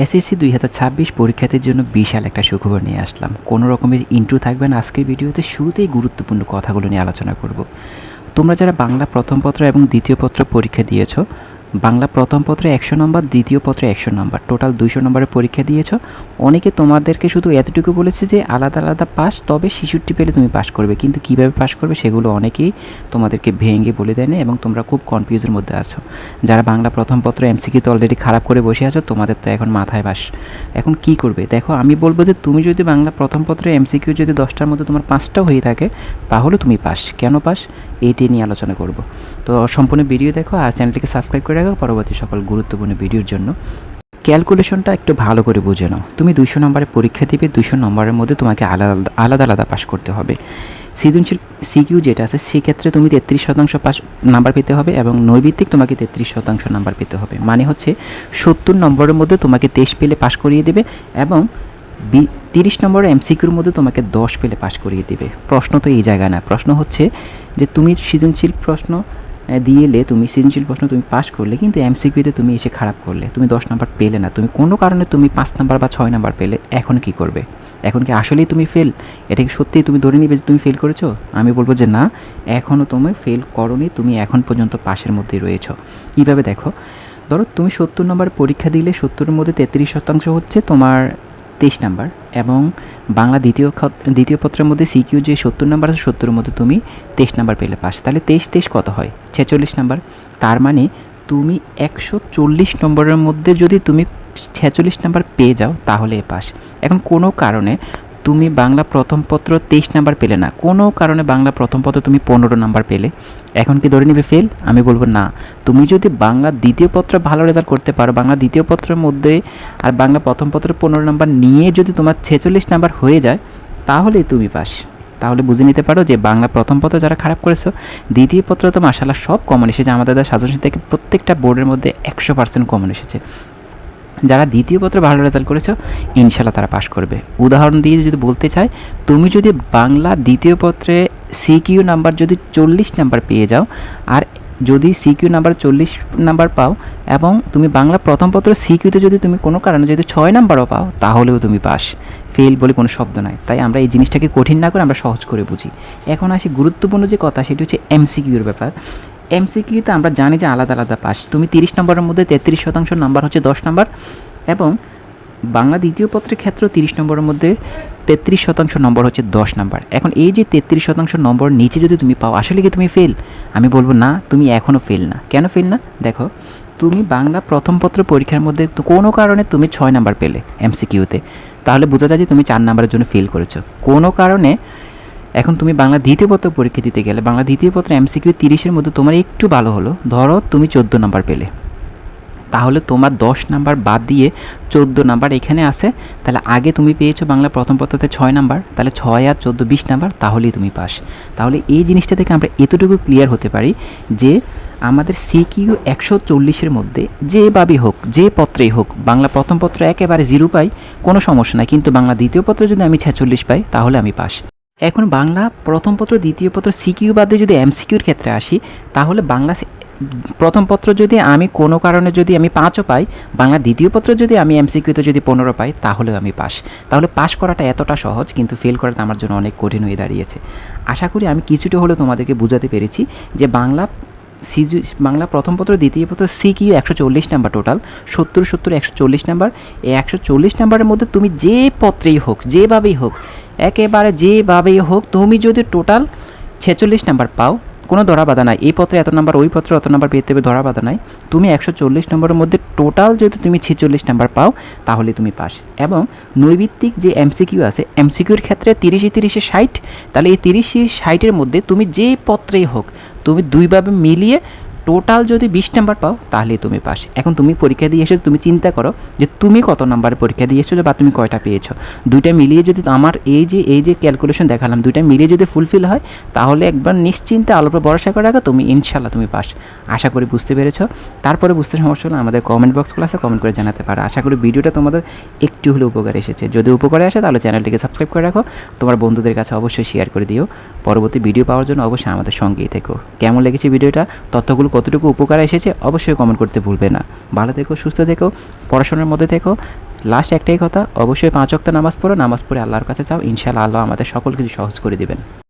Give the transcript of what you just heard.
SSC 2026 পরীক্ষার্থীর জন্য বিশাল একটা সুখবর নিয়ে আসলাম। কোনো রকমের ইন্ট্রো থাকবে না আজকের ভিডিওতে। শুরুতেই গুরুত্বপূর্ণ কথাগুলো নিয়ে আলোচনা করব। তোমরা যারা বাংলা প্রথম পত্র এবং দ্বিতীয় পত্র পরীক্ষা দিয়েছো, বাংলা প্রথম পত্রে 100 নম্বর, দ্বিতীয় পত্রে 100 নম্বর, টোটাল 200 নম্বরের পরীক্ষা দিয়েছো। অনেকে তোমাদেরকে শুধু এতটুকু বলেছে যে আলাদা আলাদা পাস, তবে 66 পেলে তুমি পাস করবে, কিন্তু কীভাবে পাস করবে সেগুলো অনেকেই তোমাদেরকে ভেঙে বলে দেয় না এবং তোমরা খুব কনফিউজের মধ্যে আছো। যারা বাংলা প্রথম পত্র এমসিকিউতে অলরেডি খারাপ করে বসে আছো, তোমাদের তো এখন মাথায় বাস। এখন কি করবে দেখো, আমি বলবো যে তুমি যদি বাংলা প্রথম পত্রে এমসিকিউ যদি 10টার মধ্যে তোমার 5টা হয়ে থাকে, তাহলে তুমি পাস। কেন পাস এইটি নিয়ে আলোচনা করব। তো সম্পূর্ণ ভিডিও দেখো আর চ্যানেলটিকে সাবস্ক্রাইব করে রাখো পরবর্তী সকল গুরুত্বপূর্ণ ভিডিওর জন্য। ক্যালকুলেশনটা একটু ভালো করে বুঝে নাও। তুমি 200 নম্বরের পরীক্ষা দিবে, 200 নম্বরের মধ্যে তোমাকে আলাদা আলাদা পাস করতে হবে। সৃজনশীল সিকিউ যেটা আছে সেক্ষেত্রে তুমি 33% পাস নাম্বার পেতে হবে এবং নৈবিত্তিক তোমাকে 33% নাম্বার পেতে হবে। মানে হচ্ছে 70 নম্বরের মধ্যে তোমাকে 23 পেলে পাস করিয়ে দেবে এবং 30 নম্বরের এমসিকিউর মধ্যে তোমাকে 10 পেলে পাস করিয়ে দেবে। প্রশ্ন তো এই জায়গায় না, প্রশ্ন হচ্ছে যে তুমি সৃজনশীল প্রশ্ন দিয়েলে, তুমি সৃজনশীল প্রশ্ন তুমি পাস করলে, কিন্তু এমসিকিউতে তুমি এসে খারাপ করলে, তুমি 10 নাম্বার পেলে না, তুমি কোনো কারণে তুমি 5 নাম্বার বা 6 নাম্বার পেলে, এখন কি করবে? এখন কি আসলেই তুমি ফেল? এটা কি সত্যিই তুমি ধরে নিবে যে তুমি ফেল করেছো? আমি বলবো যে না, এখনও তুমি ফেল করোনি, তুমি এখন পর্যন্ত পাশের মধ্যেই রয়েছো। কীভাবে দেখো, ধরো তুমি 70 নম্বর পরীক্ষা দিলে, 70-এর মধ্যে 33% হচ্ছে তোমার 23 নাম্বার এবং বাংলা দ্বিতীয় পত্রের মধ্যে সিকিউ যে 70 নাম্বার আছে, 70-এর মধ্যে তুমি 23 নাম্বার পেলে পাস। তাহলে 23 কত হয়? 46 নাম্বার। তার মানে তুমি 140 নম্বরের মধ্যে যদি তুমি 46 নাম্বার পেয়ে যাও তাহলে পাস। এখন কোনো কারণে তুমি বাংলা প্রথম পত্র 23 নাম্বার পেলে না, কোনো কারণে বাংলা প্রথম পত্র তুমি 15 নাম্বার পেলে, এখন কি ধরে নিবে ফেল? আমি বলবো না। তুমি যদি বাংলা দ্বিতীয় পত্র ভালো রেজাল্ট করতে পারো, বাংলা দ্বিতীয় পত্রের মধ্যে আর বাংলা প্রথম পত্রে 15 নাম্বার নিয়ে যদি তোমার 46 নাম্বার হয়ে যায়, তাহলেই তুমি পাস। তাহলে বুঝে নিতে পারো যে বাংলা প্রথম পত্র যারা খারাপ করেছো, দ্বিতীয় পত্র তো মাশাআল্লাহ সব কমন এসেছে। আমাদের সাজেশন থেকে প্রত্যেকটা বোর্ডের মধ্যে 100% কমন এসেছে। যারা দ্বিতীয় পত্রে ভালো রেজাল্ট করেছো, ইনশাল্লাহ তারা পাস করবে। উদাহরণ দিয়ে যদি বলতে চাই, তুমি যদি বাংলা দ্বিতীয় পত্রে সিকিউ নাম্বার যদি 40 নাম্বার পেয়ে যাও, আর যদি সিকিউ নাম্বার 40 নাম্বার পাও এবং তুমি বাংলা প্রথম পত্র সিকিউতে যদি তুমি কোনো কারণে যদি 6 নাম্বারও পাও, তাহলেও তুমি পাস। ফেল বলে কোনো শব্দ নাই। তাই আমরা এই জিনিসটাকে কঠিন না করে আমরা সহজ করে বুঝি। এখন আসি গুরুত্বপূর্ণ যে কথা, সেটি হচ্ছে এমসিকিউর ব্যাপার। এমসিকিউতে আমরা জানি যে আলাদা আলাদা পাস। তুমি 30 নম্বরের মধ্যে 33% নাম্বার হচ্ছে 10 নাম্বার এবং বাংলা দ্বিতীয় পত্রের ক্ষেত্রে 30 নম্বরের মধ্যে 33% নম্বর হচ্ছে 10 নাম্বার। এখন এই যে 33% নম্বর নিচে যদি তুমি পাও, আসলে কি তুমি ফেল? আমি বলবো না, তুমি এখনও ফেল না। কেন ফেল না? দেখো, তুমি বাংলা প্রথম পত্র পরীক্ষার মধ্যে কোনো কারণে তুমি 6 নাম্বার পেলে এমসিকিউতে, তাহলে বোঝা যায় যে তুমি 4 নাম্বারের জন্য ফেল করেছো কোনো কারণে। এখন তুমি বাংলা দ্বিতীয় পত্র পরীক্ষা দিতে গেলে, বাংলা দ্বিতীয় পত্র এমসিকিউ 30-এর মধ্যে তোমার একটু ভালো হলো, ধরো তুমি 14 নাম্বার পেলে, তাহলে তোমার 10 নাম্বার বাদ দিয়ে 14 নাম্বার এখানে আছে। তাহলে আগে তুমি পেয়েছো বাংলা প্রথম পত্রতে 6 নাম্বার, তাহলে 6 আর 14 20 নাম্বার, তাহলেই তুমি পাস। তাহলে এই জিনিসটা থেকে আমরা এতটুকু ক্লিয়ার হতে পারি যে আমাদের সিকিউ 140-এর মধ্যে যেভাবেই হোক, যে পত্রেই হোক, বাংলা প্রথম পত্র একেবারে 0 পাই, কোনো সমস্যা নাই, কিন্তু বাংলা দ্বিতীয় পত্রে যদি আমি 46 পাই, তাহলে আমি পাস। এখন বাংলা প্রথম পত্র দ্বিতীয় পত্র সিকিউ বাদে যদি এমসিকিউর ক্ষেত্রে আসি, তাহলে বাংলা প্রথম পত্র যদি আমি কোনো কারণে যদি আমি 5ও পাই, বাংলা দ্বিতীয় পত্র যদি আমি এমসিকিউতে যদি 15 পাই, তাহলেও আমি পাস। তাহলে পাস করাটা এতটা সহজ, কিন্তু ফেল করাটা আমার জন্য অনেক কঠিন হয়ে দাঁড়িয়েছে। আশা করি আমি কিছুটা হলেও তোমাদেরকে বোঝাতে পেরেছি যে বাংলা প্রথম পত্র দ্বিতীয় পত্র সিকিউ 140 নাম্বার, টোটাল 70 140 নাম্বার। এই 140 নাম্বারের মধ্যে তুমি যে পত্রেই হোক, যেভাবেই হোক, একেবারে যেভাবেই হোক, তুমি যদি টোটাল 46 নাম্বার পাও, কোনো ধরা বাধা নাই, এই পত্রে এত নাম্বার, ওই পত্রে এত নাম্বার পেতে হবে, ধরা বাধা নাই। তুমি 140 নম্বরের মধ্যে টোটাল যদি তুমি 46 নাম্বার পাও, তাহলে তুমি পাস। এবং নৈবিত্তিক যে এমসিকিউ আছে, এমসিকিউর ক্ষেত্রে 30-30 60, তাহলে এই 30-60-এর মধ্যে তুমি যে পত্রেই হোক, তুমি দুইভাবে মিলিয়ে টোটাল যদি 20 নাম্বার পাও, তাহলেই তুমি পাস। এখন তুমি পরীক্ষা দিয়ে এসে তুমি চিন্তা করো যে তুমি কত নাম্বারে পরীক্ষা দিয়ে এসেছো বা তুমি কয়টা পেয়েছো। দুইটা মিলিয়ে যদি আমার এই যে ক্যালকুলেশন দেখালাম, দুইটা মিলিয়ে যদি ফুলফিল হয়, তাহলে একবার নিশ্চিন্তে আলোর উপর ভরসা করে রাখো, তুমি ইনশাল্লাহ তুমি পাস। আশা করি বুঝতে পেরেছো। তারপরে বুঝতে সমস্যা হলে আমাদের কমেন্ট বক্স ক্লাসে কমেন্ট করে জানাতে পারো। আশা করি ভিডিওটা তোমাদের একটু হলে উপকার এসেছে। যদি উপকারে আসে, তাহলে চ্যানেলটিকে সাবস্ক্রাইব করে রাখো, তোমার বন্ধুদের কাছে অবশ্যই শেয়ার করে দিও। পরবর্তী ভিডিও পাওয়ার জন্য অবশ্যই আমাদের সঙ্গেই থেকো। কেমন লেগেছে ভিডিওটা, তথ্যগুলো কতটুকু উপকার এসেছে, অবশ্যই কমেন্ট করতে ভুলবে না। ভালো থেকো, সুস্থ থেকো, পড়াশোনার মধ্যে থেকো। লাস্ট একটাই কথা, অবশ্যই 5 ওয়াক্ত নামাজ পড়ো, নামাজ পড়ে আল্লাহর কাছে চাও, ইনশাআল্লাহ আল্লাহ আমাদের সকল কিছু সহজ করে দিবেন।